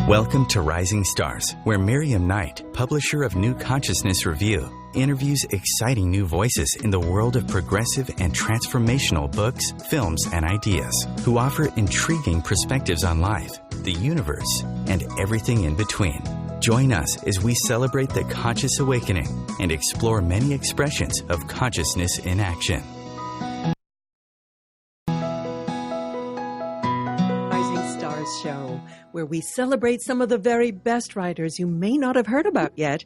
Welcome to Rising Stars, where Miriam Knight, publisher of New Consciousness Review, interviews exciting new voices in the world of progressive and transformational books, films, and ideas, who offer intriguing perspectives on life, the universe, and everything in between. Join us as we celebrate the conscious awakening and explore many expressions of consciousness in action. Rising Stars Show, where we celebrate some of the very best writers you may not have heard about yet.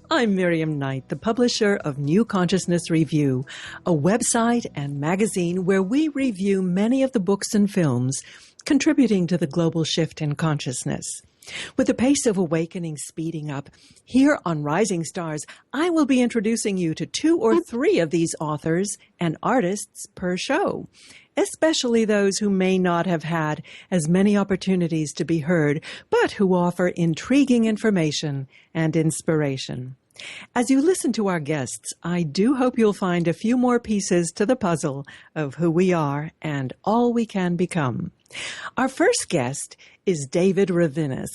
I'm Miriam Knight, the publisher of New Consciousness Review, a website and magazine where we review many of the books and films contributing to the global shift in consciousness. With the pace of awakening speeding up, here on Rising Stars, I will be introducing you to 2 or 3 of these authors and artists per show, especially those who may not have had as many opportunities to be heard, but who offer intriguing information and inspiration. As you listen to our guests, I do hope you'll find a few more pieces to the puzzle of who we are and all we can become. Our first guest is David Rivinus.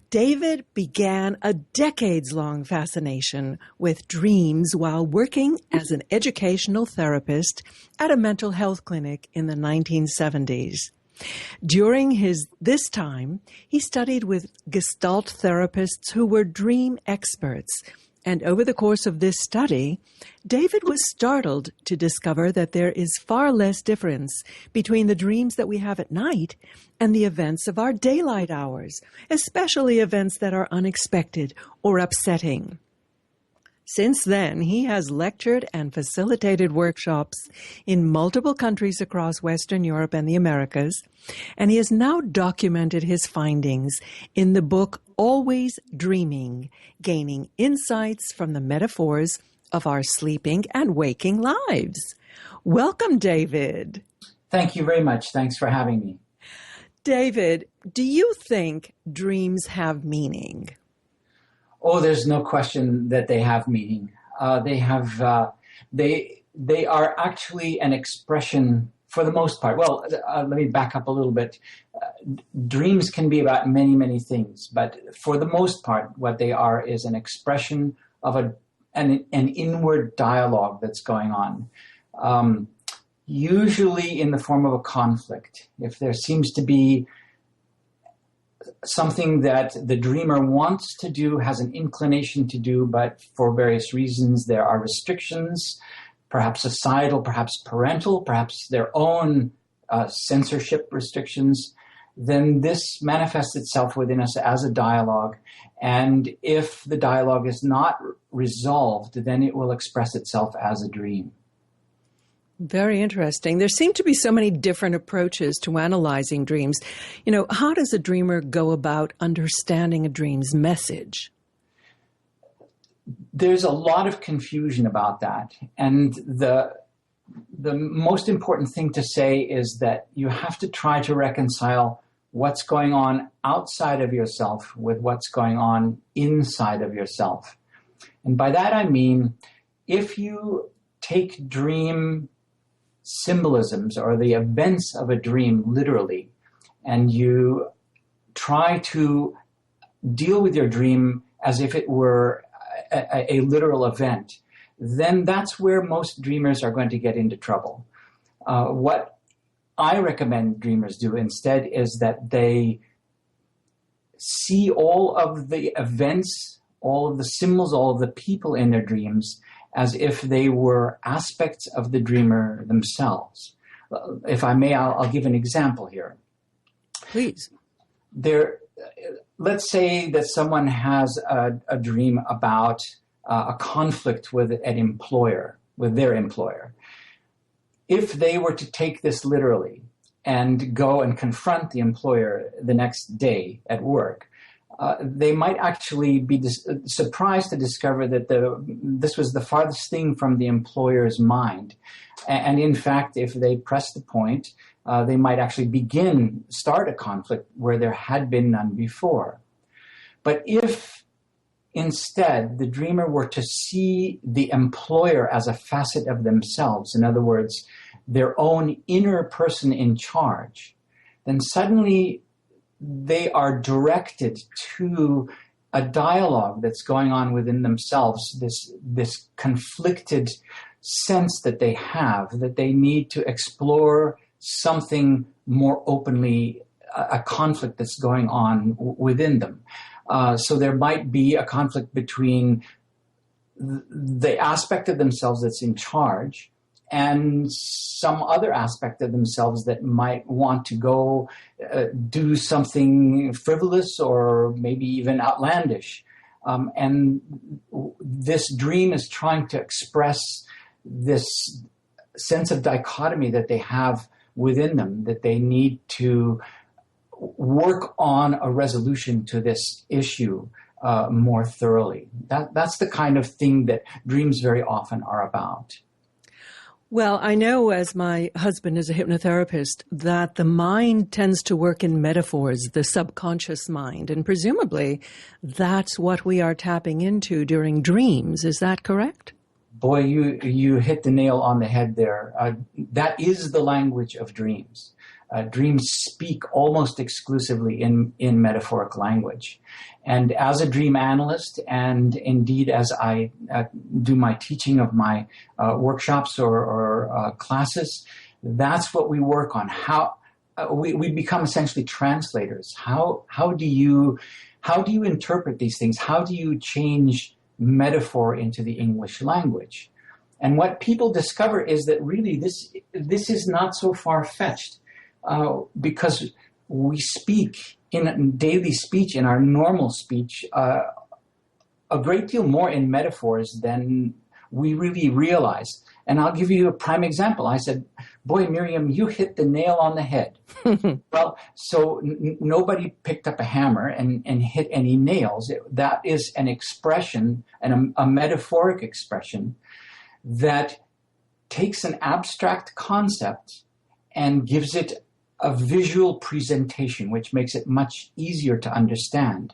David began a decades-long fascination with dreams while working as an educational therapist at a mental health clinic in the 1970s. During this time, he studied with Gestalt therapists who were dream experts. And over the course of this study, David was startled to discover that there is far less difference between the dreams that we have at night and the events of our daylight hours, especially events that are unexpected or upsetting. Since then, he has lectured and facilitated workshops in multiple countries across Western Europe and the Americas, and he has now documented his findings in the book Always Dreaming, Gaining Insights from the Metaphors of Our Sleeping and Waking Lives. Welcome, David. Thank you very much. Thanks for having me. David, do you think dreams have meaning? Oh, there's no question that they have meaning. They are actually an expression for the most part. Well, let me back up a little bit. Dreams can be about many, many things, but for the most part, what they are is an expression of an inward dialogue that's going on, usually in the form of a conflict. If there seems to be something that the dreamer wants to do, has an inclination to do, but for various reasons there are restrictions, perhaps societal, perhaps parental, perhaps their own censorship restrictions, then this manifests itself within us as a dialogue. And if the dialogue is not resolved, then it will express itself as a dream. Very interesting. There seem to be so many different approaches to analyzing dreams. You know, how does a dreamer go about understanding a dream's message? There's a lot of confusion about that. And the most important thing to say is that you have to try to reconcile what's going on outside of yourself with what's going on inside of yourself. And by that I mean, if you take dream symbolisms or the events of a dream literally, and you try to deal with your dream as if it were a literal event, then that's where most dreamers are going to get into trouble. What I recommend dreamers do instead is that they see all of the events, all of the symbols, all of the people in their dreams as if they were aspects of the dreamer themselves. If I may, I'll give an example here. Please. Let's say that someone has a dream about a conflict with their employer. If they were to take this literally and go and confront the employer the next day at work, they might actually be surprised to discover that this was the farthest thing from the employer's mind. And in fact, if they press the point, they might actually start a conflict where there had been none before. But if instead the dreamer were to see the employer as a facet of themselves, in other words, their own inner person in charge, then suddenly they are directed to a dialogue that's going on within themselves, this conflicted sense that they have, that they need to explore something more openly, a conflict that's going on within them. So there might be a conflict between the aspect of themselves that's in charge and some other aspect of themselves that might want to go do something frivolous or maybe even outlandish. And this dream is trying to express this sense of dichotomy that they have within them, that they need to work on a resolution to this issue more thoroughly. That's the kind of thing that dreams very often are about. Well, I know, as my husband is a hypnotherapist, that the mind tends to work in metaphors, the subconscious mind, and presumably that's what we are tapping into during dreams. Is that correct? Boy, you hit the nail on the head there. That is the language of dreams. Dreams speak almost exclusively in metaphoric language. And as a dream analyst, and indeed as I do my teaching of my workshops or classes, that's what we work on. How we become essentially translators. How do you interpret these things? How do you change metaphor into the English language? And what people discover is that really this is not so far-fetched. Because we speak in daily speech, in our normal speech, a great deal more in metaphors than we really realize. And I'll give you a prime example. I said, boy, Miriam, you hit the nail on the head. Well, so nobody picked up a hammer and hit any nails. That is an expression, and a metaphoric expression that takes an abstract concept and gives it a visual presentation, which makes it much easier to understand.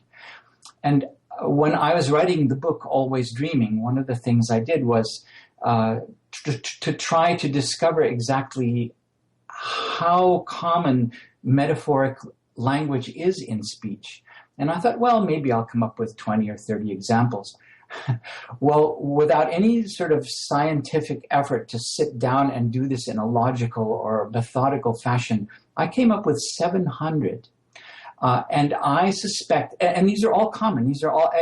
And when I was writing the book, Always Dreaming, one of the things I did was to try to discover exactly how common metaphoric language is in speech. And I thought, well, maybe I'll come up with 20 or 30 examples. Well, without any sort of scientific effort to sit down and do this in a logical or methodical fashion, I came up with 700. And I suspect, and these are all common,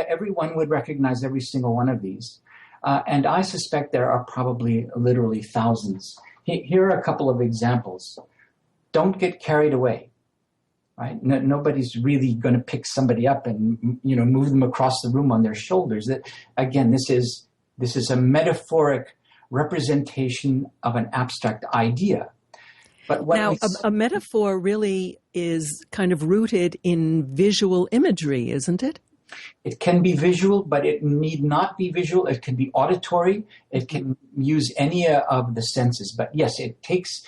everyone would recognize every single one of these. And I suspect there are probably literally thousands. Here are a couple of examples. Don't get carried away. Right? Nobody's really going to pick somebody up and move them across the room on their shoulders. That again, this is a metaphoric representation of an abstract idea. But now, a metaphor really is kind of rooted in visual imagery, isn't it? It can be visual, but it need not be visual. It can be auditory. It can use any of the senses. But yes, it takes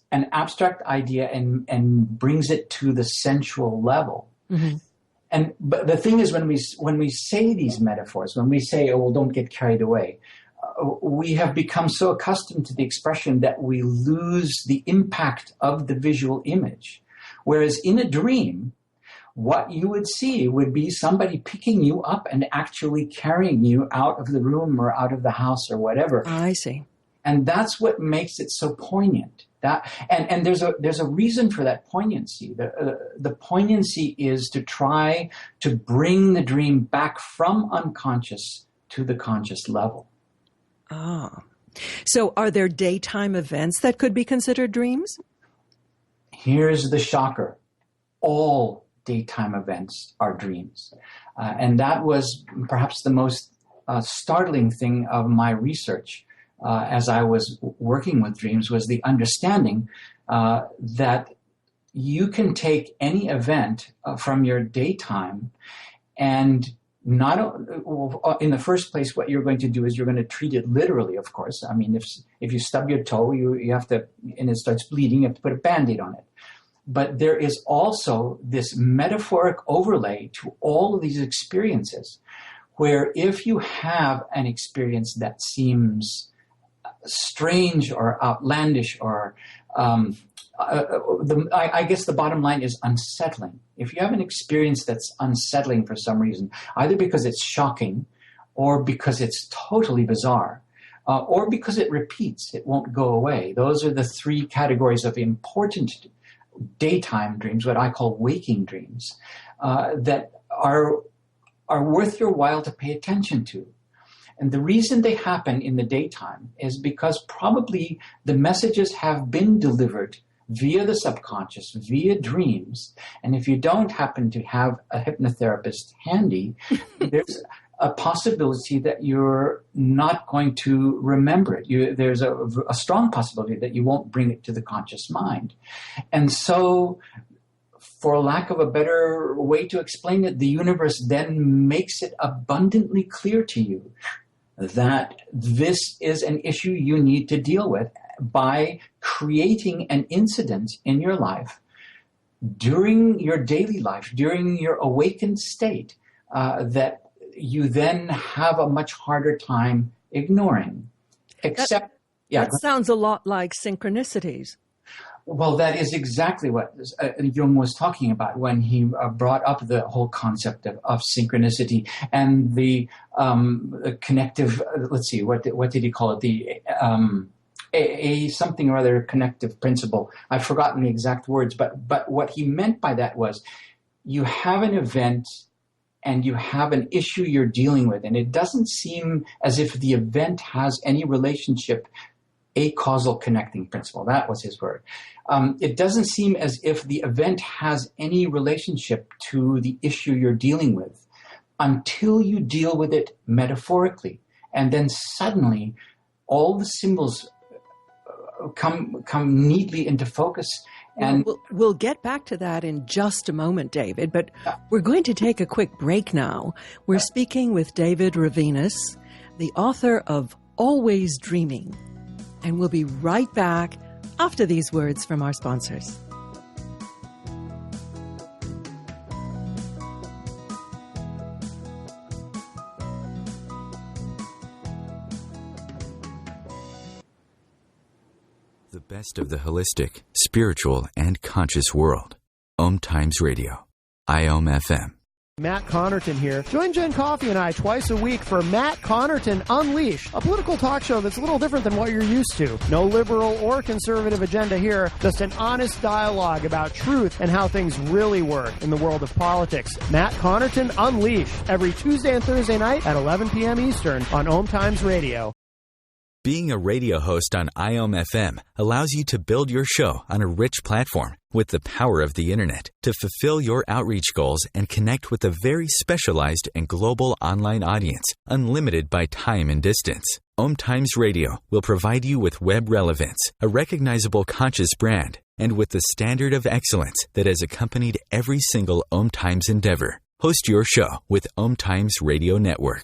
an abstract idea and brings it to the sensual level. Mm-hmm. But the thing is, when we say these metaphors, when we say, "Oh, well, don't get carried away," we have become so accustomed to the expression that we lose the impact of the visual image. Whereas in a dream, what you would see would be somebody picking you up and actually carrying you out of the room or out of the house or whatever. I see. And that's what makes it so poignant. And there's a reason for that poignancy. The poignancy is to try to bring the dream back from unconscious to the conscious level. Ah. So are there daytime events that could be considered dreams? Here's the shocker. All daytime events are dreams. And that was perhaps the most startling thing of my research as I was working with dreams, was the understanding that you can take any event from your daytime and in the first place, what you're going to do is you're going to treat it literally, of course. I mean, if you stub your toe, you have to, and it starts bleeding, you have to put a Band-Aid on it. But there is also this metaphoric overlay to all of these experiences, where if you have an experience that seems strange or outlandish or I guess the bottom line is unsettling. If you have an experience that's unsettling for some reason, either because it's shocking or because it's totally bizarre, or because it repeats, it won't go away. Those are the three categories of important daytime dreams, what I call waking dreams, that are worth your while to pay attention to. And the reason they happen in the daytime is because probably the messages have been delivered via the subconscious, via dreams. And if you don't happen to have a hypnotherapist handy, there's a possibility that you're not going to remember it. There's a strong possibility that you won't bring it to the conscious mind. And so, for lack of a better way to explain it, the universe then makes it abundantly clear to you that this is an issue you need to deal with by creating an incident in your life during your daily life, during your awakened state, that you then have a much harder time ignoring. Except, that sounds a lot like synchronicities. Well, that is exactly what Jung was talking about when he brought up the whole concept of synchronicity and the connective. Let's see, what did he call it? The a something or other connective principle. I've forgotten the exact words, but what he meant by that was you have an event and you have an issue you're dealing with, and it doesn't seem as if the event has any relationship. A causal connecting principle. That was his word. It doesn't seem as if the event has any relationship to the issue you're dealing with until you deal with it metaphorically. And then suddenly all the symbols come neatly into focus. And we'll get back to that in just a moment, David, but we're going to take a quick break now. We're speaking with David Rivinus, the author of Always Dreaming. And we'll be right back after these words from our sponsors. The best of the holistic, spiritual, and conscious world. OMTimes Radio. IOM FM. Matt Connerton here. Join Jen Coffey and I twice a week for Matt Connerton Unleashed, a political talk show that's a little different than what you're used to. No liberal or conservative agenda here, just an honest dialogue about truth and how things really work in the world of politics. Matt Connerton Unleashed, every Tuesday and Thursday night at 11 p.m. Eastern on OMTimes Radio. Being a radio host on IOM FM allows you to build your show on a rich platform with the power of the internet to fulfill your outreach goals and connect with a very specialized and global online audience, unlimited by time and distance. OMTimes Radio will provide you with web relevance, a recognizable conscious brand, and with the standard of excellence that has accompanied every single OMTimes endeavor. Host your show with OMTimes Radio Network.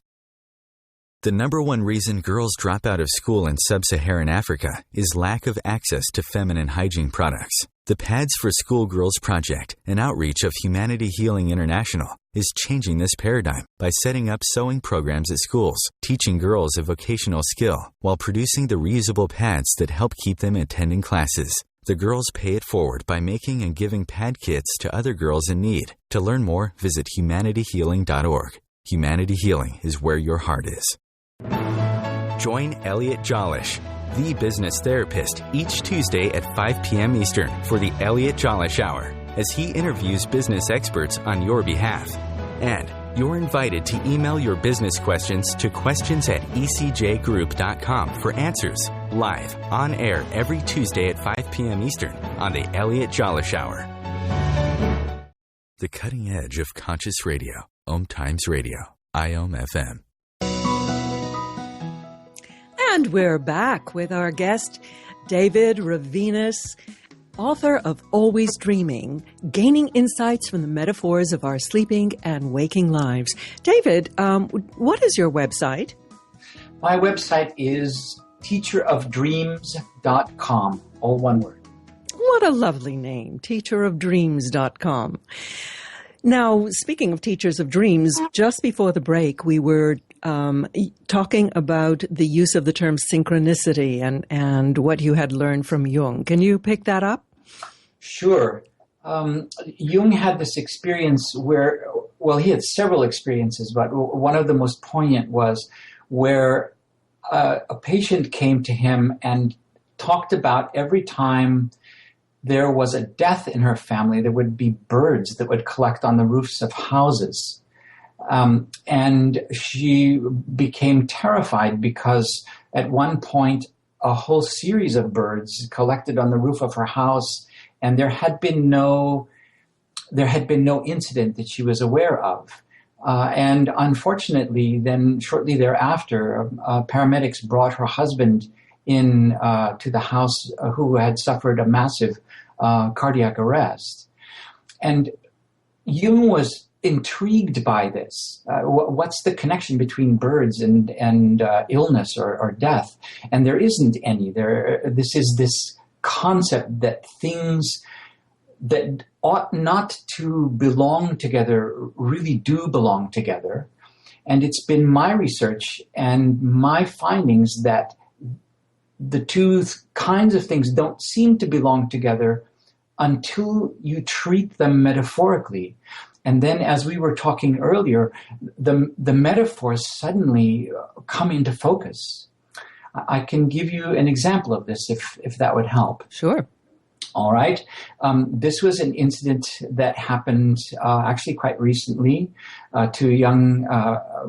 The number one reason girls drop out of school in sub-Saharan Africa is lack of access to feminine hygiene products. The Pads for Schoolgirls Project, an outreach of Humanity Healing International, is changing this paradigm by setting up sewing programs at schools, teaching girls a vocational skill, while producing the reusable pads that help keep them attending classes. The girls pay it forward by making and giving pad kits to other girls in need. To learn more, visit humanityhealing.org. Humanity Healing is where your heart is. Join Elliot Jollish, the business therapist, each Tuesday at 5 p.m. Eastern for the Elliot Jollish Hour, as he interviews business experts on your behalf. And you're invited to email your business questions to questions@ecjgroup.com for answers, live, on air every Tuesday at 5 p.m. Eastern on the Elliot Jollish Hour. The cutting edge of conscious radio, OMTimes Radio, IOM FM. And we're back with our guest, David Rivinus, author of Always Dreaming, Gaining Insights from the Metaphors of Our Sleeping and Waking Lives. David, what is your website? My website is teacherofdreams.com, all one word. What a lovely name, teacherofdreams.com. Now, speaking of teachers of dreams, just before the break, we were talking about the use of the term synchronicity and what you had learned from Jung. Can you pick that up? Sure. Jung had this experience where, well, he had several experiences, but one of the most poignant was where a patient came to him and talked about every time there was a death in her family, there would be birds that would collect on the roofs of houses. And she became terrified because at one point a whole series of birds collected on the roof of her house, and there had been no incident that she was aware of. And unfortunately, then shortly thereafter, paramedics brought her husband in to the house who had suffered a massive cardiac arrest. And Jung was intrigued by this. What's the connection between birds and illness or death? And there isn't any. This is this concept that things that ought not to belong together really do belong together. And it's been my research and my findings that the two kinds of things don't seem to belong together until you treat them metaphorically. And then, as we were talking earlier, the metaphors suddenly come into focus. I can give you an example of this if that would help. Sure. All right. This was an incident that happened actually quite recently to a young,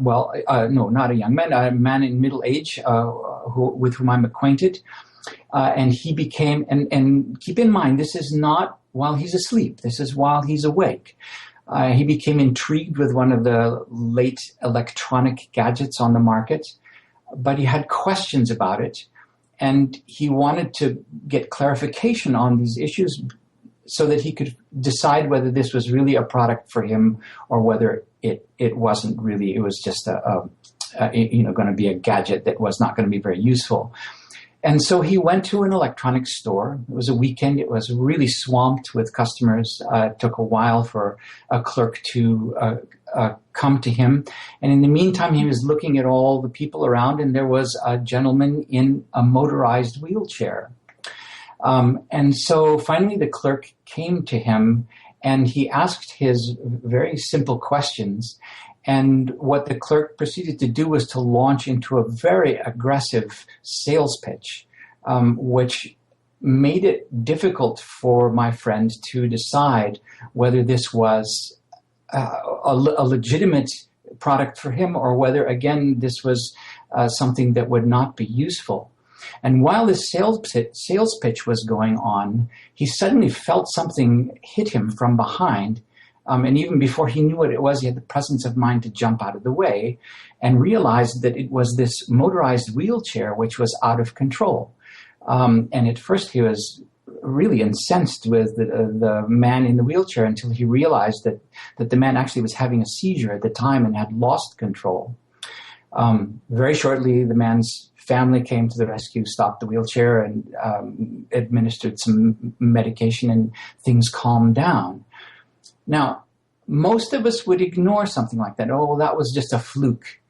no, not a young man, a man in middle age with whom I'm acquainted. And he became, and keep in mind, this is not while he's asleep. This is while he's awake. He became intrigued with one of the late electronic gadgets on the market, but he had questions about it. And he wanted to get clarification on these issues so that he could decide whether this was really a product for him or whether it wasn't really. It was just going to be a gadget that was not going to be very useful. And so he went to an electronics store. It was a weekend. It was really swamped with customers. It took a while for a clerk to come to him. And in the meantime, he was looking at all the people around, and there was a gentleman in a motorized wheelchair. And so finally the clerk came to him, and he asked his very simple questions. And what the clerk proceeded to do was to launch into a very aggressive sales pitch, which made it difficult for my friend to decide whether this was a legitimate product for him or whether, again, this was something that would not be useful. And while this sales pitch was going on, he suddenly felt something hit him from behind. And even before he knew what it was, he had the presence of mind to jump out of the way and realized that it was this motorized wheelchair which was out of control. And at first he was really incensed with the man in the wheelchair until he realized that the man actually was having a seizure at the time and had lost control. Very shortly, the man's family came to the rescue, stopped the wheelchair, and administered some medication, and things calmed down. Now, most of us would ignore something like that. Oh, that was just a fluke.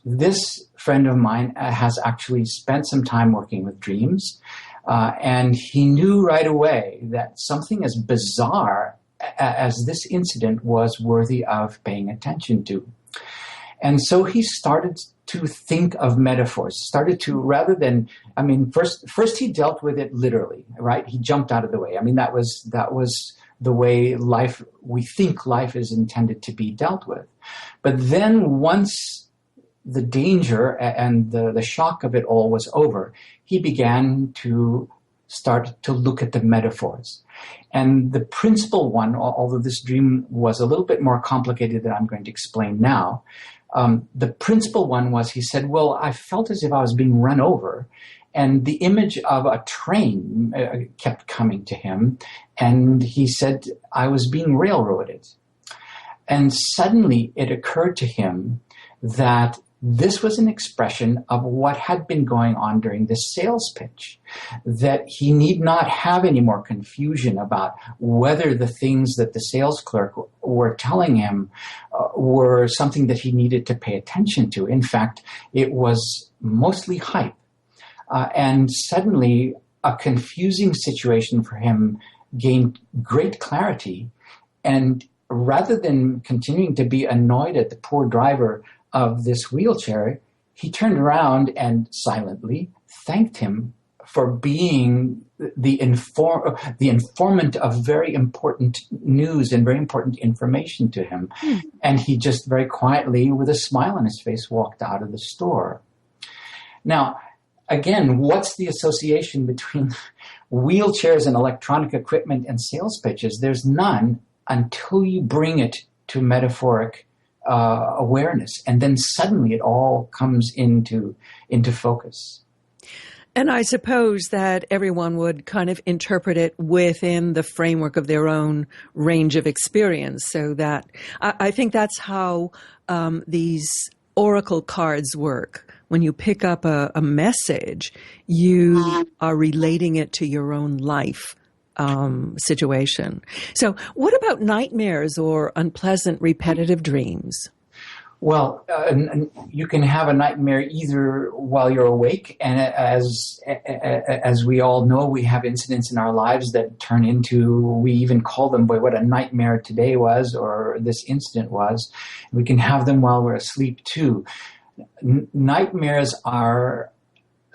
This friend of mine has actually spent some time working with dreams, and he knew right away that something as bizarre as this incident was worthy of paying attention to. And so he started to think of metaphors, started to, rather than, first he dealt with it literally, right? He jumped out of the way. That was the way we think life is intended to be dealt with. But then once the danger and the shock of it all was over, he began to start to look at the metaphors. And the principal one, although this dream was a little bit more complicated than I'm going to explain now, the principal one was, he said, well, I felt as if I was being run over. And the image of a train kept coming to him. And he said, I was being railroaded. And suddenly it occurred to him that this was an expression of what had been going on during this sales pitch, that he need not have any more confusion about whether the things that the sales clerk were telling him were something that he needed to pay attention to. In fact, it was mostly hype. And suddenly, a confusing situation for him gained great clarity. And rather than continuing to be annoyed at the poor driver of this wheelchair, he turned around and silently thanked him for being the informant of very important news and very important information to him. And he just very quietly, with a smile on his face, walked out of the store. Now, again, what's the association between wheelchairs and electronic equipment and sales pitches? There's none until you bring it to metaphoric awareness, and then suddenly it all comes into focus. And I suppose that everyone would kind of interpret it within the framework of their own range of experience. So that I think that's how these oracle cards work. When you pick up a message, you are relating it to your own life situation. So what about nightmares or unpleasant repetitive dreams? Well, you can have a nightmare either while you're awake, and as we all know, we have incidents in our lives that turn into, we even call them, boy, what a nightmare today was, or this incident was. We can have them while we're asleep too. Nightmares are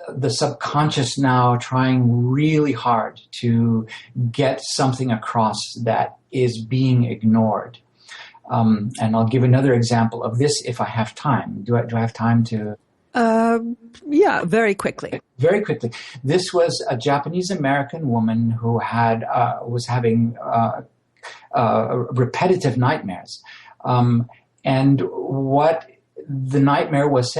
the subconscious now trying really hard to get something across that is being ignored. And I'll give another example of this if I have time. Do I have time to? Yeah, very quickly. Very quickly. This was a Japanese American woman who was having repetitive nightmares, and what the nightmare was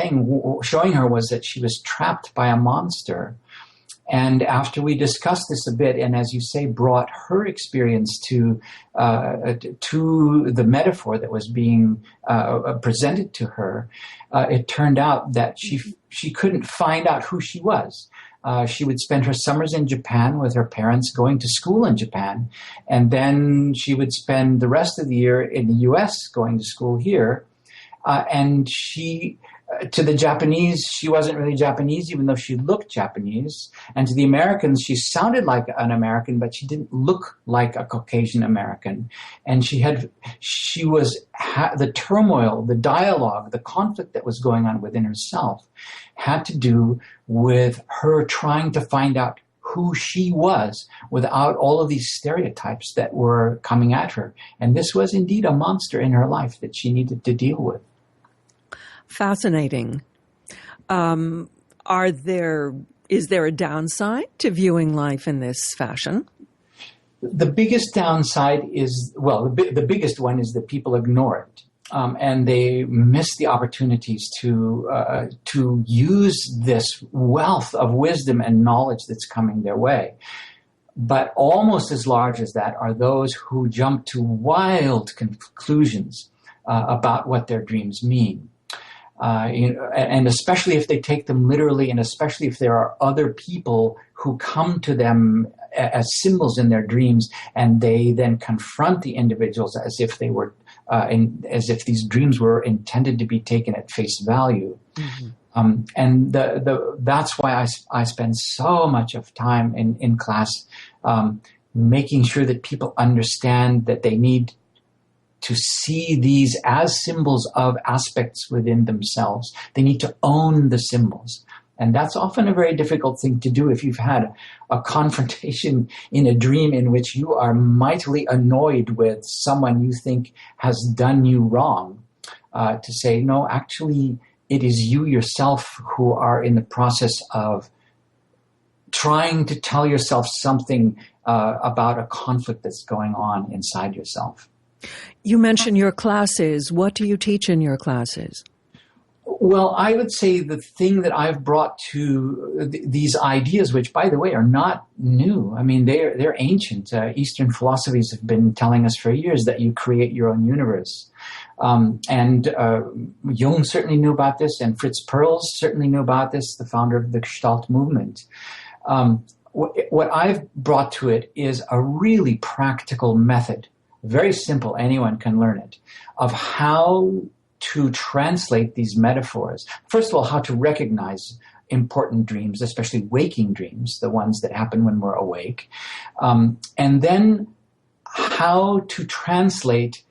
showing her was that she was trapped by a monster. And after we discussed this a bit, and as you say, brought her experience to the metaphor that was being presented to her, it turned out that she couldn't find out who she was. She would spend her summers in Japan with her parents, going to school in Japan, and then she would spend the rest of the year in the U.S. going to school here. And to the Japanese, she wasn't really Japanese, even though she looked Japanese. And to the Americans, she sounded like an American, but she didn't look like a Caucasian American. And the turmoil, the dialogue, the conflict that was going on within herself had to do with her trying to find out who she was without all of these stereotypes that were coming at her. And this was indeed a monster in her life that she needed to deal with. Fascinating. Is there a downside to viewing life in this fashion? The biggest downside is, the biggest one is that people ignore it. And they miss the opportunities to use this wealth of wisdom and knowledge that's coming their way. But almost as large as that are those who jump to wild conclusions about what their dreams mean. And especially if they take them literally, and especially if there are other people who come to them as symbols in their dreams, and they then confront the individuals as if they were, as if these dreams were intended to be taken at face value. Mm-hmm. And that's why I spend so much of time in class making sure that people understand that they need to see these as symbols of aspects within themselves. They need to own the symbols. And that's often a very difficult thing to do if you've had a confrontation in a dream in which you are mightily annoyed with someone you think has done you wrong. To say, no, actually, it is you yourself who are in the process of trying to tell yourself something about a conflict that's going on inside yourself. You mentioned your classes. What do you teach in your classes? Well, I would say the thing that I've brought to these ideas, which, by the way, are not new. I mean, they're ancient. Eastern philosophies have been telling us for years that you create your own universe. And Jung certainly knew about this, and Fritz Perls certainly knew about this, the founder of the Gestalt movement. What I've brought to it is a really practical method, very simple, anyone can learn it, of how to translate these metaphors. First of all, how to recognize important dreams, especially waking dreams, the ones that happen when we're awake. And then how to translate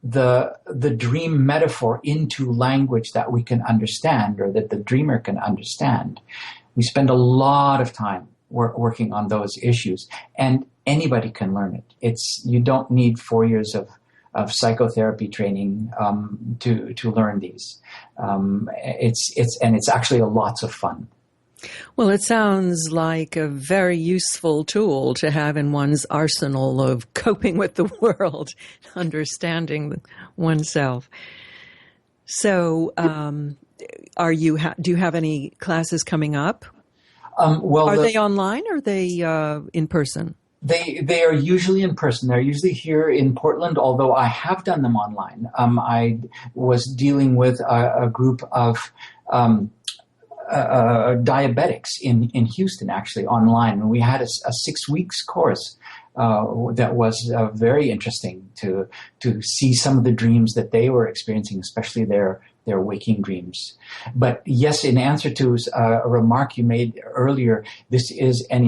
the dream metaphor into language that we can understand, or that the dreamer can understand. We spend a lot of time working on those issues, and anybody can learn it. You don't need 4 years of psychotherapy training to learn these. It's actually lots of fun. Well, it sounds like a very useful tool to have in one's arsenal of coping with the world, understanding oneself. So, do you have any classes coming up? Are they online or are they in person? They are usually in person. They're usually here in Portland, although I have done them online. I was dealing with a group of diabetics in Houston, actually, online. And we had a 6 weeks course that was very interesting to see some of the dreams that they were experiencing, especially their waking dreams. But yes, in answer to a remark you made earlier, this is an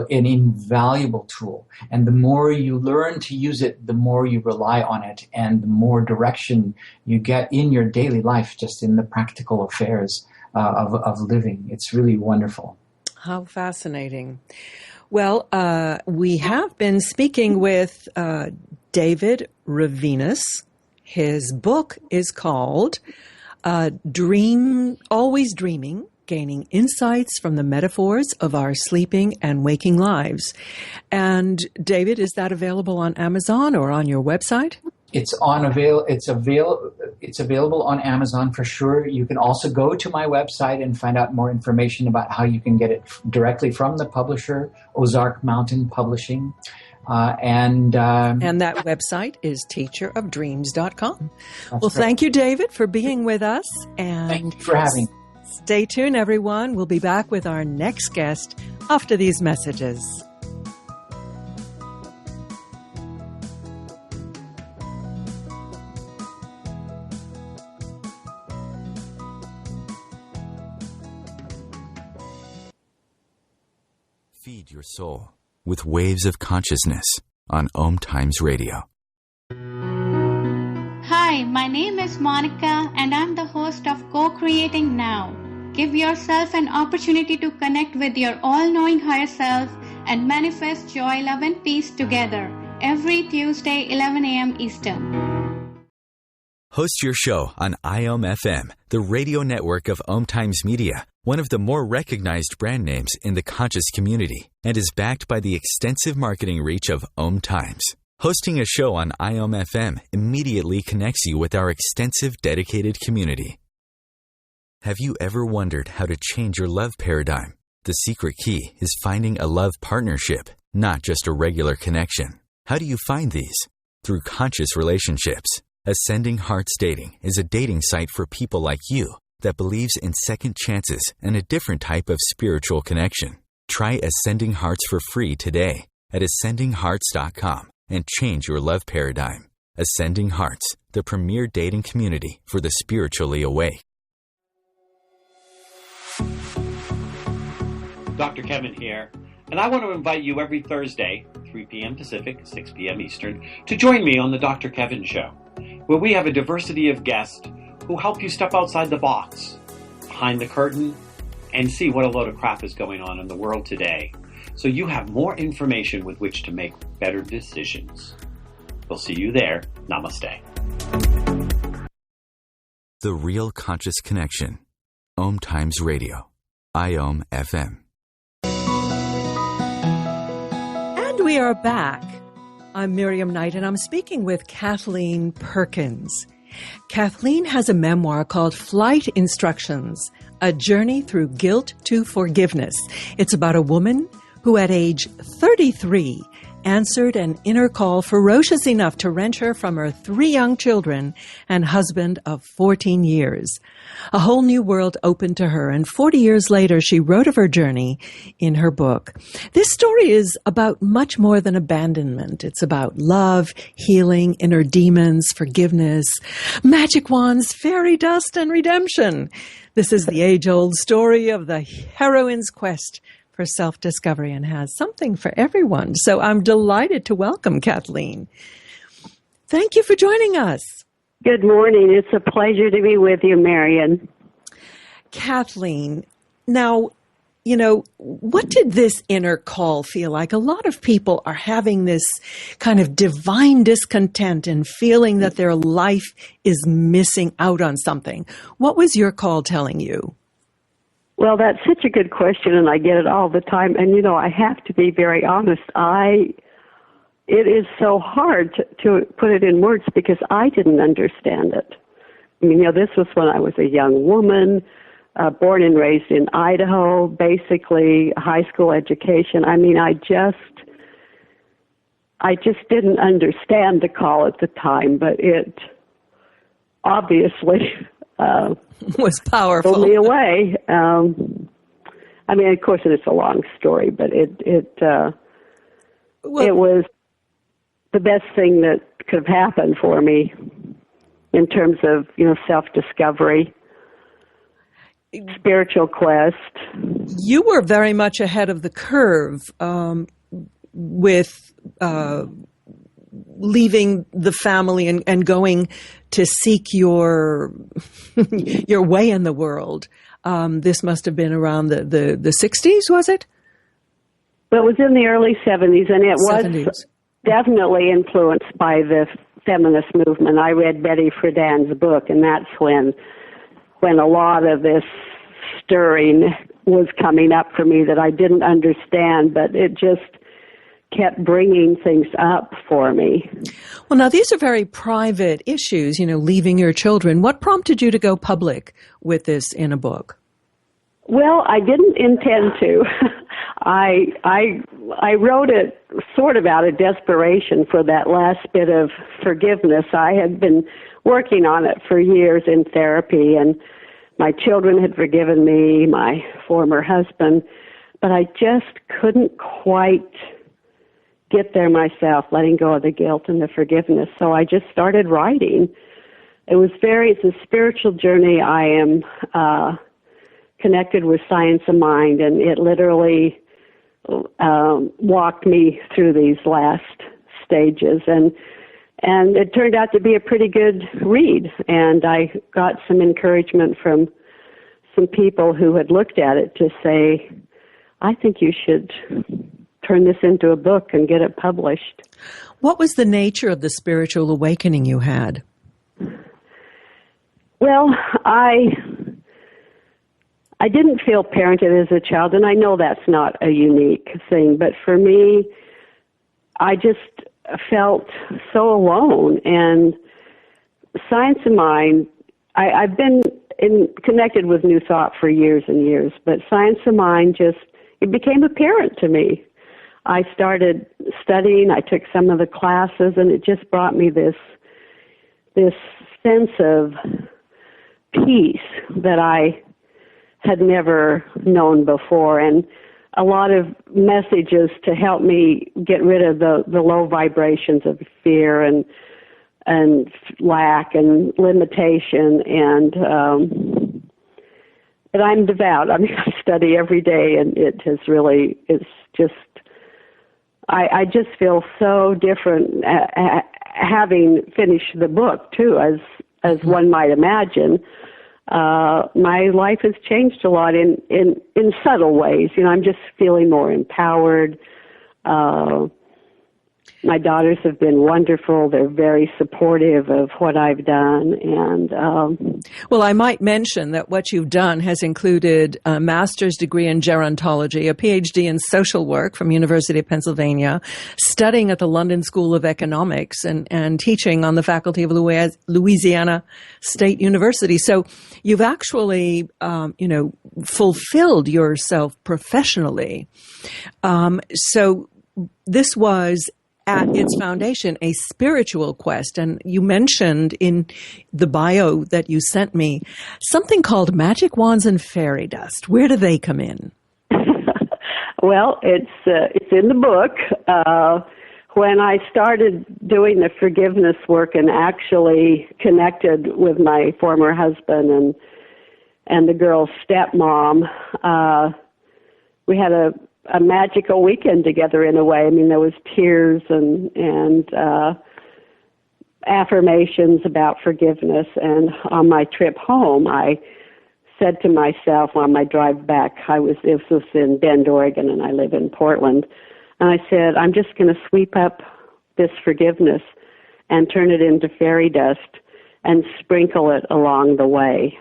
invaluable tool. And the more you learn to use it, the more you rely on it, and the more direction you get in your daily life, just in the practical affairs of living. It's really wonderful. How fascinating. Well, we have been speaking with David Rivinus. His book is called Always Dreaming, Gaining Insights from the Metaphors of Our Sleeping and Waking Lives. And David, is that available on Amazon or on your website? It's available on Amazon for sure. You can also go to my website and find out more information about how you can get it directly from the publisher, Ozark Mountain Publishing. And that website is teacherofdreams.com. Well, right. Thank you, David, for being with us. And thank you for having me. Stay tuned, everyone. We'll be back with our next guest after these messages. Feed your soul with waves of consciousness on OMTimes Radio. Hi, my name is Monica and I'm the host of Co-Creating Now. Give yourself an opportunity to connect with your all-knowing higher self and manifest joy, love and peace together every Tuesday, 11 a.m. Eastern. Host your show on IOM FM, the radio network of OMTimes Media, one of the more recognized brand names in the conscious community, and is backed by the extensive marketing reach of OMTimes. Hosting a show on IOM FM immediately connects you with our extensive dedicated community. Have you ever wondered how to change your love paradigm? The secret key is finding a love partnership, not just a regular connection. How do you find these? Through conscious relationships. Ascending Hearts Dating is a dating site for people like you that believes in second chances and a different type of spiritual connection. Try Ascending Hearts for free today at ascendinghearts.com and change your love paradigm. Ascending Hearts, the premier dating community for the spiritually awake. Dr. Kevin here, and I want to invite you every Thursday, 3 p.m. Pacific, 6 p.m. Eastern, to join me on the Dr. Kevin Show, where we have a diversity of guests who help you step outside the box, behind the curtain, and see what a load of crap is going on in the world today, so you have more information with which to make better decisions. We'll see you there. Namaste. The Real Conscious Connection. OMTimes Radio. IOM FM. And we are back. I'm Miriam Knight, and I'm speaking with Kathleen Perkins. Kathleen has a memoir called Flight Instructions, A Journey Through Guilt to Forgiveness. It's about a woman who at age 33 answered an inner call ferocious enough to wrench her from her 3 young children and husband of 14 years. A whole new world opened to her, and 40 years later, she wrote of her journey in her book. This story is about much more than abandonment. It's about love, healing, inner demons, forgiveness, magic wands, fairy dust, and redemption. This is the age-old story of the heroine's quest for self-discovery and has something for everyone. So I'm delighted to welcome Kathleen. Thank you for joining us. Good morning. It's a pleasure to be with you, Marion. Kathleen, now, you know, what did this inner call feel like? A lot of people are having this kind of divine discontent and feeling that their life is missing out on something. What was your call telling you? Well, that's such a good question, and I get it all the time. And, you know, I have to be very honest. It is so hard to put it in words because I didn't understand it. I mean, you know, this was when I was a young woman, born and raised in Idaho, basically high school education. I mean, I just didn't understand the call at the time, but it obviously was powerful. Pulled me away. I mean, of course, it's a long story, but it was the best thing that could have happened for me in terms of, you know, self-discovery, spiritual quest. You were very much ahead of the curve with leaving the family and going to seek your way in the world. This must have been around the 60s, was it? Well, it was in the early 70s, and it 70s. Was definitely influenced by the feminist movement. I read Betty Friedan's book, and that's when a lot of this stirring was coming up for me that I didn't understand, but it just kept bringing things up for me. Well, now, these are very private issues, you know, leaving your children. What prompted you to go public with this in a book? Well, I didn't intend to. I wrote it sort of out of desperation for that last bit of forgiveness. I had been working on it for years in therapy, and my children had forgiven me, my former husband, but I just couldn't quite get there myself, letting go of the guilt and the forgiveness. So I just started writing. It's a spiritual journey. I am connected with science of mind, and it literally walked me through these last stages. And it turned out to be a pretty good read. And I got some encouragement from some people who had looked at it to say, I think you should turn this into a book and get it published. What was the nature of the spiritual awakening you had? Well, I didn't feel parented as a child, and I know that's not a unique thing, but for me, I just felt so alone. And Science of Mind, I've been connected with New Thought for years and years, but Science of Mind it became apparent to me. I started studying, I took some of the classes, and it just brought me this sense of peace that I had never known before, and a lot of messages to help me get rid of the low vibrations of fear and lack and limitation. And but I'm devout. I mean, I study every day, and I just feel so different having finished the book too, as one might imagine. My life has changed a lot in subtle ways. You know, I'm just feeling more empowered. My daughters have been wonderful. They're very supportive of what I've done. And well, I might mention that what you've done has included a master's degree in gerontology, a PhD in social work from University of Pennsylvania, studying at the London School of Economics, and teaching on the faculty of Louisiana State University. So you've actually, fulfilled yourself professionally. So this was, at its foundation, a spiritual quest. And you mentioned in the bio that you sent me something called magic wands and fairy dust. Where do they come in? Well, it's in the book. When I started doing the forgiveness work and actually connected with my former husband and the girl's stepmom, we had a magical weekend together in a way. I mean, there was tears and affirmations about forgiveness. And on my trip home, I said to myself on my drive back, this was in Bend, Oregon, and I live in Portland, and I said, I'm just going to sweep up this forgiveness and turn it into fairy dust and sprinkle it along the way.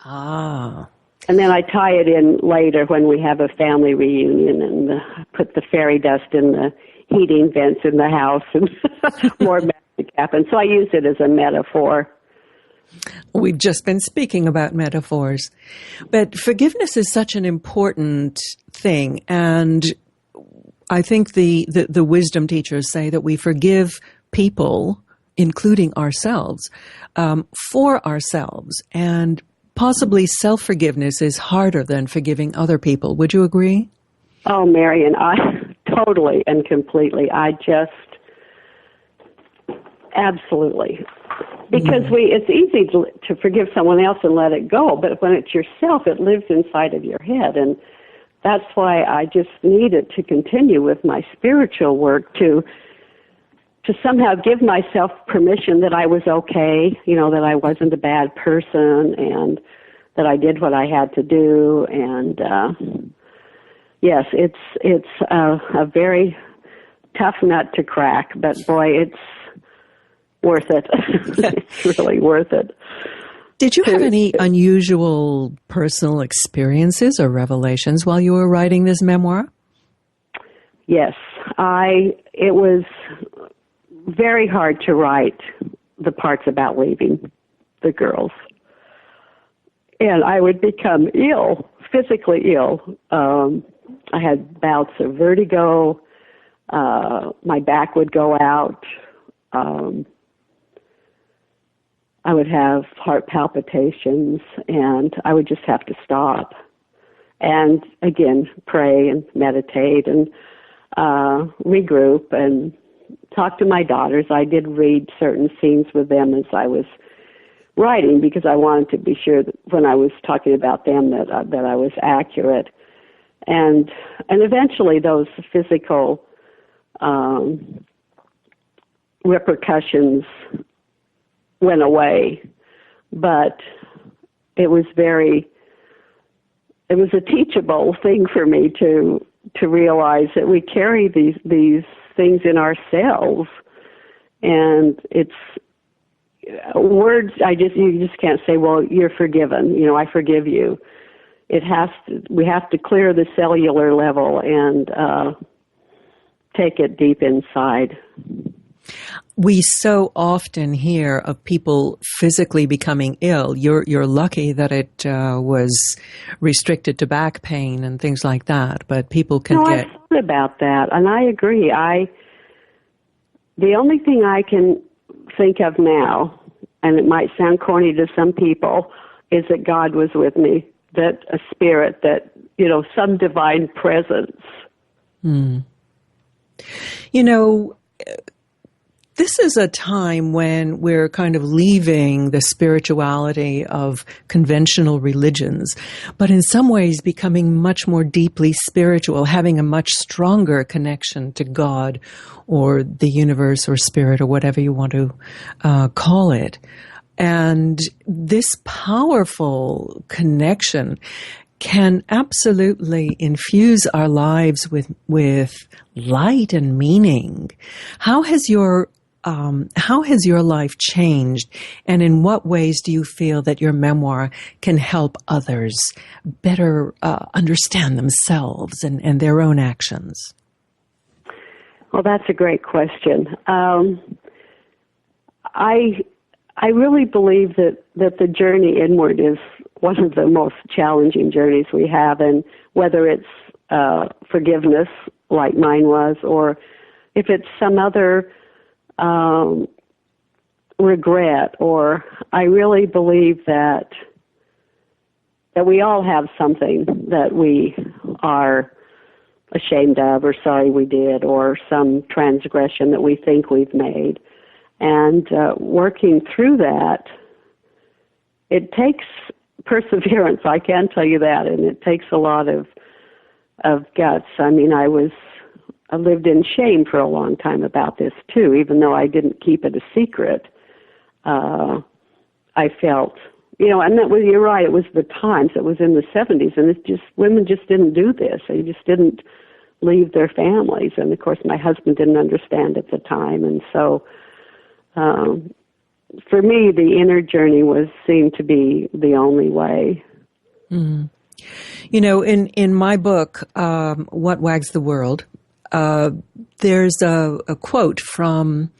Ah. And then I tie it in later when we have a family reunion and put the fairy dust in the heating vents in the house and more magic happens. So I use it as a metaphor. We've just been speaking about metaphors. But forgiveness is such an important thing. And I think the wisdom teachers say that we forgive people, including ourselves, for ourselves. And possibly self-forgiveness is harder than forgiving other people. Would you agree? Oh, Marian, I totally and completely. Absolutely. Because it's easy to forgive someone else and let it go, but when it's yourself, it lives inside of your head. And that's why I just needed to continue with my spiritual work to somehow give myself permission that I was okay, that I wasn't a bad person and that I did what I had to do. And yes, it's a very tough nut to crack, but boy, it's worth it. It's really worth it. Did you have any unusual personal experiences or revelations while you were writing this memoir? Yes, it was very hard to write the parts about leaving the girls. And I would become ill, physically ill. I had bouts of vertigo. My back would go out. I would have heart palpitations, and I would just have to stop. And again, pray and meditate and regroup and talk to my daughters. I did read certain scenes with them as I was writing because I wanted to be sure that when I was talking about them that I was accurate. And eventually those physical repercussions went away, but it was a teachable thing for me to realize that we carry these things in ourselves, and it's words. You just can't say, well, you're forgiven. I forgive you. We have to clear the cellular level and take it deep inside. We so often hear of people physically becoming ill. You're lucky that it was restricted to back pain and things like that, but people can get... I thought about that, and I agree. The only thing I can think of now, and it might sound corny to some people, is that God was with me, that a spirit, that, some divine presence. This is a time when we're kind of leaving the spirituality of conventional religions, but in some ways becoming much more deeply spiritual, having a much stronger connection to God or the universe or spirit or whatever you want to call it. And this powerful connection can absolutely infuse our lives with light and meaning. How has your life changed, and in what ways do you feel that your memoir can help others better understand themselves and their own actions? Well, that's a great question. I really believe that the journey inward is one of the most challenging journeys we have, and whether it's forgiveness, like mine was, or if it's some other regret, or I really believe that we all have something that we are ashamed of or sorry we did, or some transgression that we think we've made. And working through that, it takes perseverance, I can tell you that, and it takes a lot of guts. I mean, I lived in shame for a long time about this too, even though I didn't keep it a secret. I felt, and you're right, it was the times, it was in the 70s, and women just didn't do this. They just didn't leave their families. And of course, my husband didn't understand at the time. And so, for me, the inner journey seemed to be the only way. Mm. In my book, What Wags the World, there's a quote from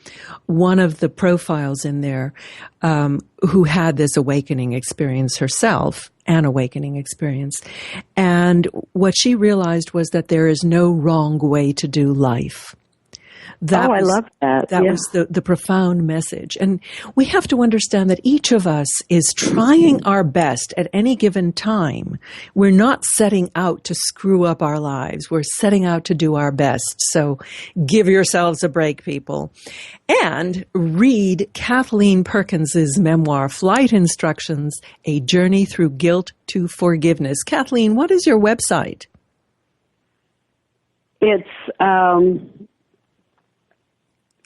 one of the profiles in there who had this awakening experience herself, an awakening experience. And what she realized was that there is no wrong way to do life. I love that. That was the profound message. And we have to understand that each of us is trying our best at any given time. We're not setting out to screw up our lives. We're setting out to do our best. So give yourselves a break, people. And read Kathleen Perkins' memoir, Flight Instructions, A Journey Through Guilt to Forgiveness. Kathleen, what is your website? It's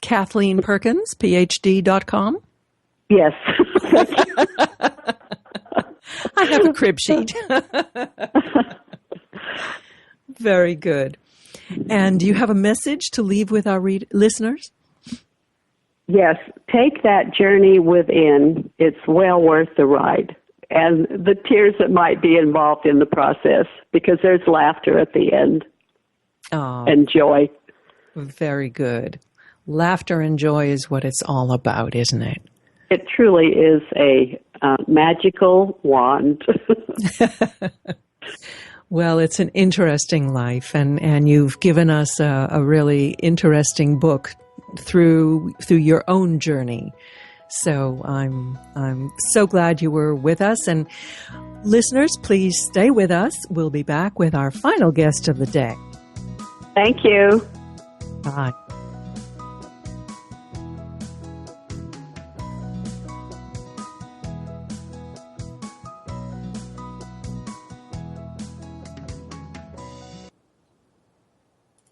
Kathleen Perkins, PhD.com? Yes. I have a crib sheet. Very good. And do you have a message to leave with our listeners? Yes. Take that journey within. It's well worth the ride. And the tears that might be involved in the process, because there's laughter at the end. Oh, and joy. Very good. Laughter and joy is what it's all about, isn't it? It truly is a magical wand. Well, it's an interesting life, and you've given us a really interesting book through your own journey. So I'm so glad you were with us. And listeners, please stay with us. We'll be back with our final guest of the day. Thank you. Bye.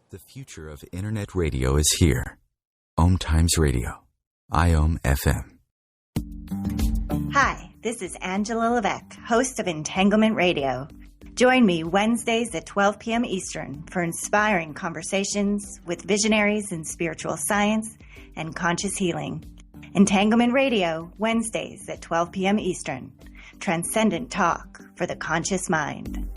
The future of Internet radio is here. OMTimes Radio. IOM FM. Hi, this is Angela Levesque, host of Entanglement Radio. Join me Wednesdays at 12 p.m. Eastern for inspiring conversations with visionaries in spiritual science and conscious healing. Entanglement Radio, Wednesdays at 12 p.m. Eastern. Transcendent talk for the conscious mind.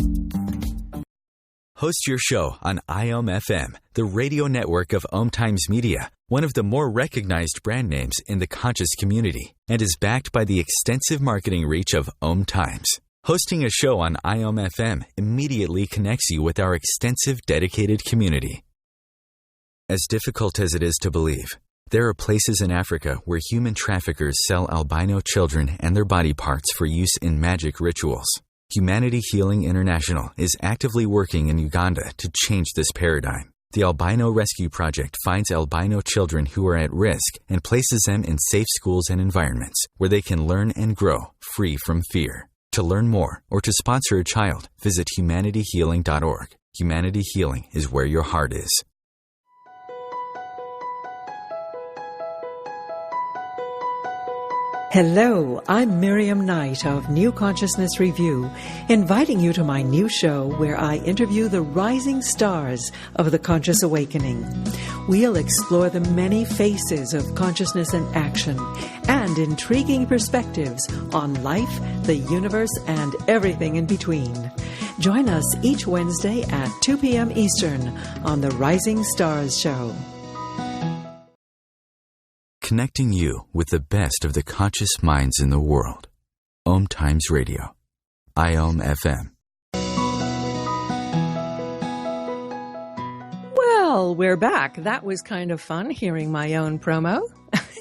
Host your show on IOM FM, the radio network of OMTimes Media, one of the more recognized brand names in the conscious community, and is backed by the extensive marketing reach of OMTimes. Hosting a show on IOM FM immediately connects you with our extensive dedicated community. As difficult as it is to believe, there are places in Africa where human traffickers sell albino children and their body parts for use in magic rituals. Humanity Healing International is actively working in Uganda to change this paradigm. The Albino Rescue Project finds albino children who are at risk and places them in safe schools and environments where they can learn and grow free from fear. To learn more or to sponsor a child, visit humanityhealing.org. Humanity Healing is where your heart is. Hello, I'm Miriam Knight of New Consciousness Review, inviting you to my new show where I interview the rising stars of the conscious awakening. We'll explore the many faces of consciousness in action and intriguing perspectives on life, the universe, and everything in between. Join us each Wednesday at 2 p.m. Eastern on the Rising Stars Show. Connecting you with the best of the conscious minds in the world. OMTimes Radio. IOM FM. Well, we're back. That was kind of fun hearing my own promo.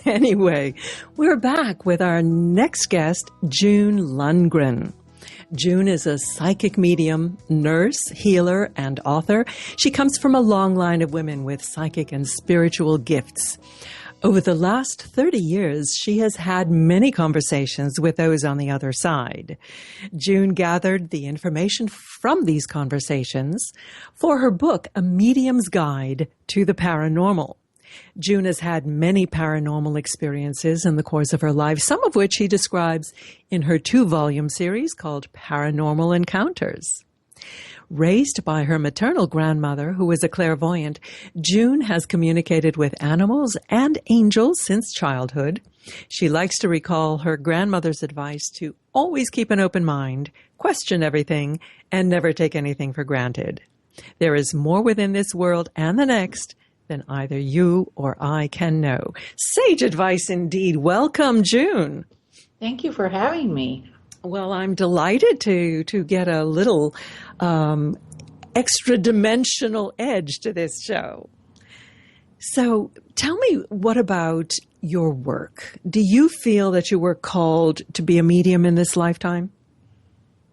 Anyway, we're back with our next guest, June Lundgren. June is a psychic medium, nurse, healer, and author. She comes from a long line of women with psychic and spiritual gifts. Over the last 30 years, she has had many conversations with those on the other side. June gathered the information from these conversations for her book, A Medium's Guide to the Paranormal. June has had many paranormal experiences in the course of her life, some of which she describes in her 2-volume series called Paranormal Encounters. Raised by her maternal grandmother, who was a clairvoyant, June has communicated with animals and angels since childhood. She likes to recall her grandmother's advice to always keep an open mind, question everything, and never take anything for granted. There is more within this world and the next than either you or I can know. Sage advice indeed. Welcome, June. Thank you for having me. Well, I'm delighted to get a little extra-dimensional edge to this show. So tell me, what about your work? Do you feel that you were called to be a medium in this lifetime?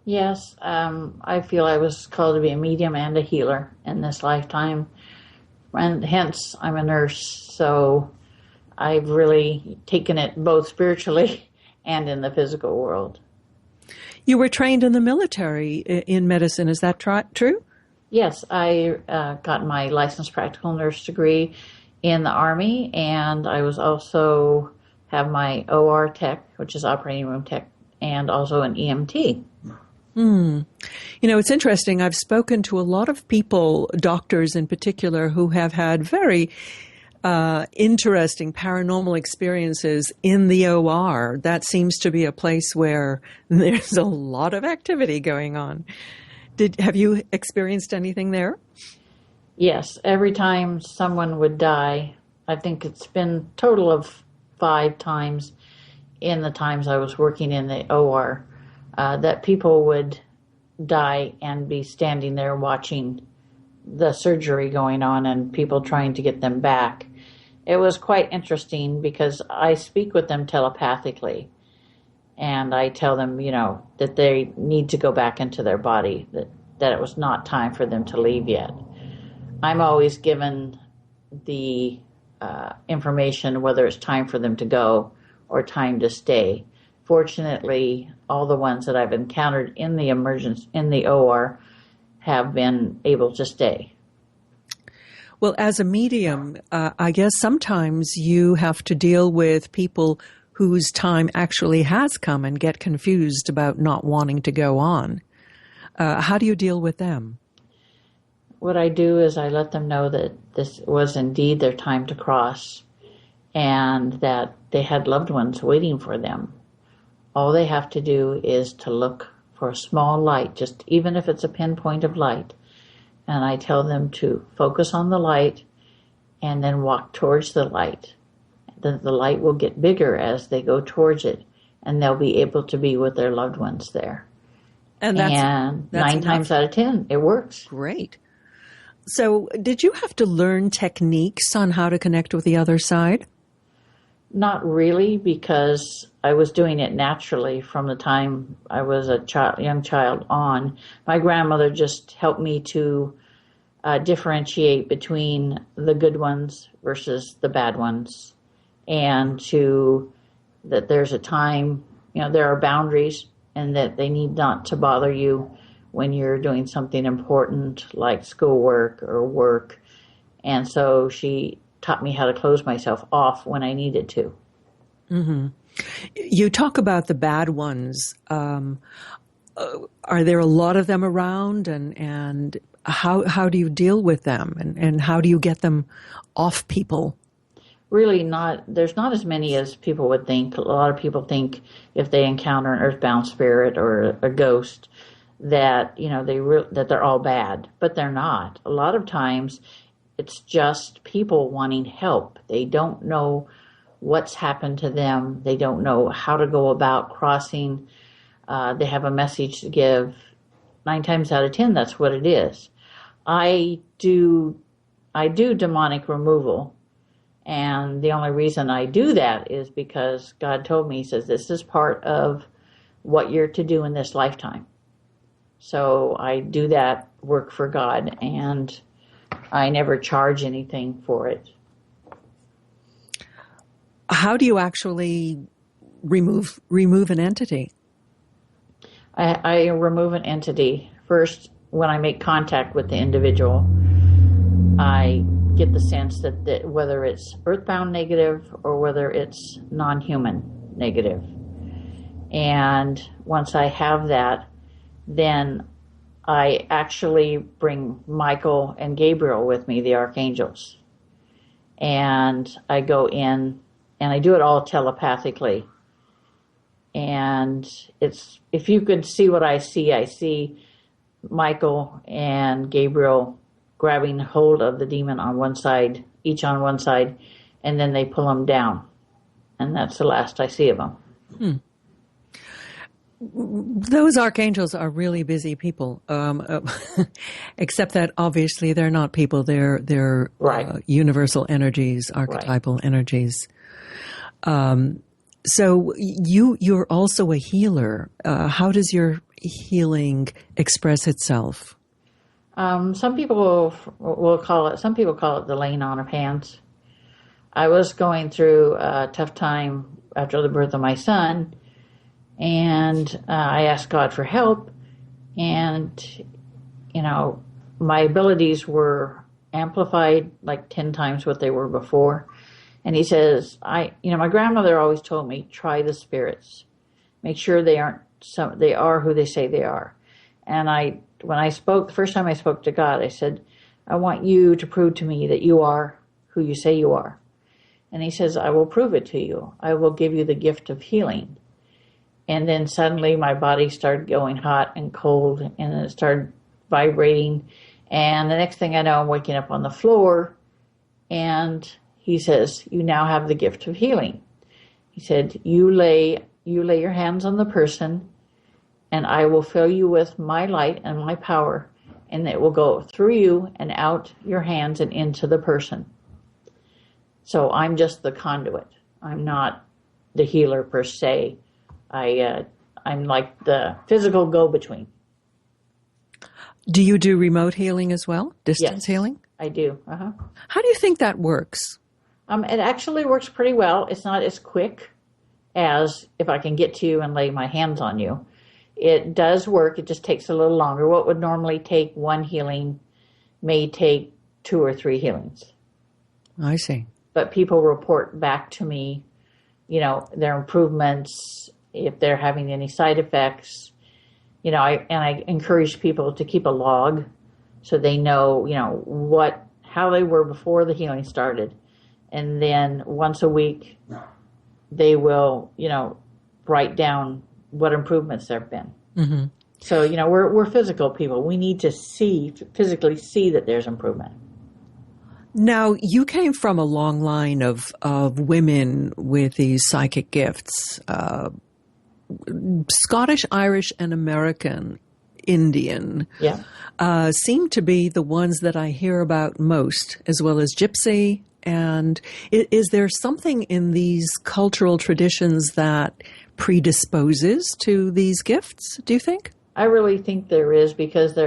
Yes, I feel I was called to be a medium and a healer in this lifetime, and hence I'm a nurse, so I've really taken it both spiritually and in the physical world. You were trained in the military in medicine, is that true? Yes, I got my licensed practical nurse degree in the Army, and I was also have my OR tech, which is operating room tech, and also an EMT. You know, it's interesting. I've spoken to a lot of people, doctors in particular, who have had very interesting paranormal experiences in the OR. That seems to be a place where there's a lot of activity going on. Have you experienced anything there? Yes, every time someone would die, I think it's been a total of 5 times in the times I was working in the OR, that people would die and be standing there watching the surgery going on and people trying to get them back. It was quite interesting because I speak with them telepathically, and I tell them, that they need to go back into their body, that it was not time for them to leave yet. I'm always given the information whether it's time for them to go or time to stay. Fortunately, all the ones that I've encountered in the OR have been able to stay. Well, as a medium, I guess sometimes you have to deal with people whose time actually has come and get confused about not wanting to go on. How do you deal with them? What I do is I let them know that this was indeed their time to cross and that they had loved ones waiting for them. All they have to do is to look for a small light, just even if it's a pinpoint of light. And I tell them to focus on the light and then walk towards the light. Then the light will get bigger as they go towards it, and they'll be able to be with their loved ones there. And 9 times out of 10, it works. Great. So did you have to learn techniques on how to connect with the other side? Not really, because I was doing it naturally from the time I was a young child on. My grandmother just helped me to differentiate between the good ones versus the bad ones, and that there's a time, there are boundaries, and that they need not to bother you when you're doing something important like schoolwork or work. And so she taught me how to close myself off when I needed to. Mm-hmm. You talk about the bad ones. Are there a lot of them around, and how do you deal with them, and how do you get them off people? Really not, there's not as many as people would think. A lot of people think if they encounter an earthbound spirit or a ghost that, that they're all bad, but they're not. A lot of times it's just people wanting help. They don't know what's happened to them. They don't know how to go about crossing. They have a message to give. 9 times out of 10, that's what it is. I do demonic removal. And the only reason I do that is because God told me, he says, this is part of what you're to do in this lifetime. So I do that work for God, and I never charge anything for it. How do you actually remove an entity? I remove an entity. First, when I make contact with the individual, I get the sense that whether it's earthbound negative or whether it's non-human negative. And once I have that, then I actually bring Michael and Gabriel with me, the archangels. And I go in and I do it all telepathically. And if you could see what I see Michael and Gabriel grabbing hold of the demon on one side, each on one side, and then they pull them down. And that's the last I see of them. Those archangels are really busy people, except that obviously they're not people. They're right. Universal energies, archetypal energies. So you're also a healer. How does your healing express itself? Some people will call it the laying on of hands. I was going through a tough time after the birth of my son, and I asked God for help, and, my abilities were amplified like 10 times what they were before. And he says, my grandmother always told me, try the spirits. Make sure they are who they say they are. And the first time I spoke to God, I said, I want you to prove to me that you are who you say you are. And he says, I will prove it to you. I will give you the gift of healing. And then suddenly my body started going hot and cold, and then it started vibrating. And the next thing I know, I'm waking up on the floor, and he says, you now have the gift of healing. He said, you lay your hands on the person, and I will fill you with my light and my power, and it will go through you and out your hands and into the person. So I'm just the conduit. I'm not the healer per se. I'm like the physical go-between. Do you do remote healing as well? Distance healing? I do. Uh-huh. How do you think that works? It actually works pretty well. It's not as quick as if I can get to you and lay my hands on you. It does work. It just takes a little longer. What would normally take one healing may take 2 or 3 healings. I see. But people report back to me, their improvements, if they're having any side effects. I encourage people to keep a log so they know, how they were before the healing started. And then once a week, they will, write down what improvements there have been. Mm-hmm. So, we're physical people. We need to physically see that there's improvement. Now, you came from a long line of women with these psychic gifts. Scottish, Irish, and American Indian seem to be the ones that I hear about most, as well as Gypsy. And is there something in these cultural traditions that predisposes to these gifts, do you think? I really think there is, because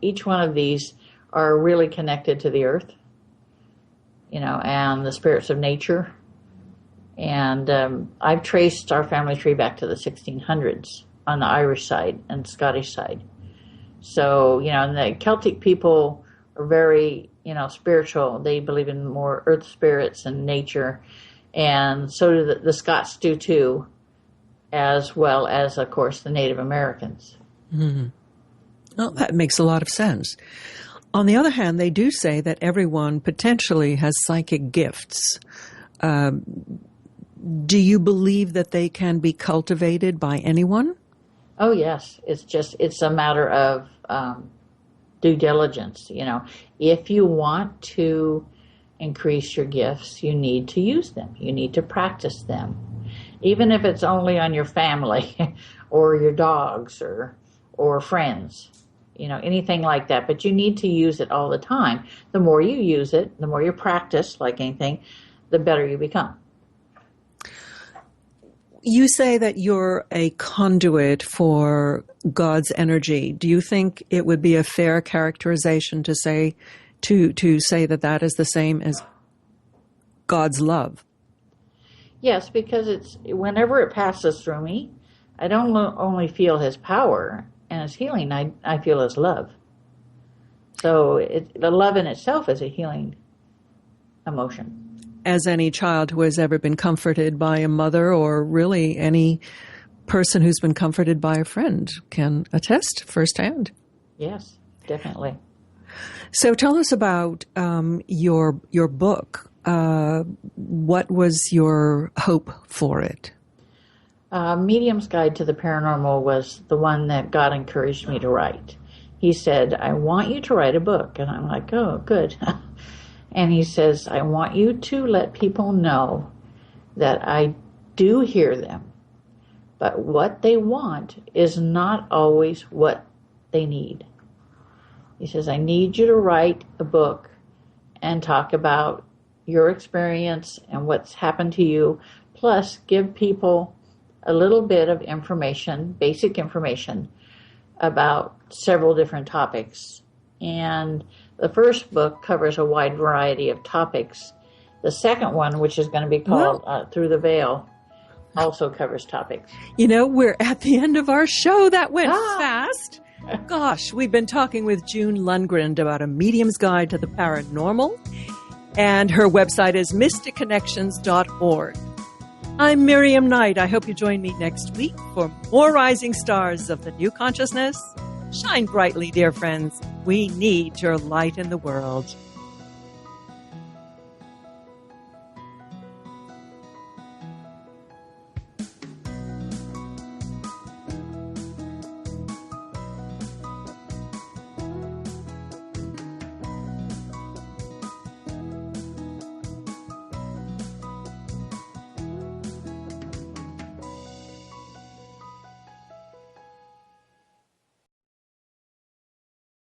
each one of these are really connected to the earth, and the spirits of nature. And I've traced our family tree back to the 1600s on the Irish side and Scottish side. So, and the Celtic people are very, spiritual. They believe in more earth spirits and nature. And so do the Scots do too, as well as, of course, the Native Americans. Mm-hmm. Well, that makes a lot of sense. On the other hand, they do say that everyone potentially has psychic gifts. Do you believe that they can be cultivated by anyone? Oh, yes. It's a matter of due diligence. You know, if you want to increase your gifts, you need to use them. You need to practice them. Even if it's only on your family or your dogs or friends, you know, anything like that. But you need to use it all the time. The more you use it, the more you practice, like anything, the better you become. You say that you're a conduit for God's energy. Do you think it would be a fair characterization to say that that is the same as God's love? Yes, because it's whenever it passes through me, I don't only feel His power and His healing. I feel His love. So the love in itself is a healing emotion. As any child who has ever been comforted by a mother, or really any person who's been comforted by a friend, can attest firsthand. Yes, definitely. So tell us about your book. What was your hope for it? Medium's Guide to the Paranormal was the one that God encouraged me to write. He said, I want you to write a book. And I'm like, oh, good. And he says, I want you to let people know that I do hear them, but what they want is not always what they need. He says, I need you to write a book and talk about your experience and what's happened to you, plus give people a little bit of information, basic information, about several different topics. And the first book covers a wide variety of topics. The second one, which is going to be called Through the Veil, also covers topics. You know, we're at the end of our show. That went fast. Gosh, we've been talking with June Lundgren about A Medium's Guide to the Paranormal, and her website is mysticconnections.org. I'm Miriam Knight. I hope you join me next week for more Rising Stars of the New Consciousness. Shine brightly, dear friends. We need your light in the world.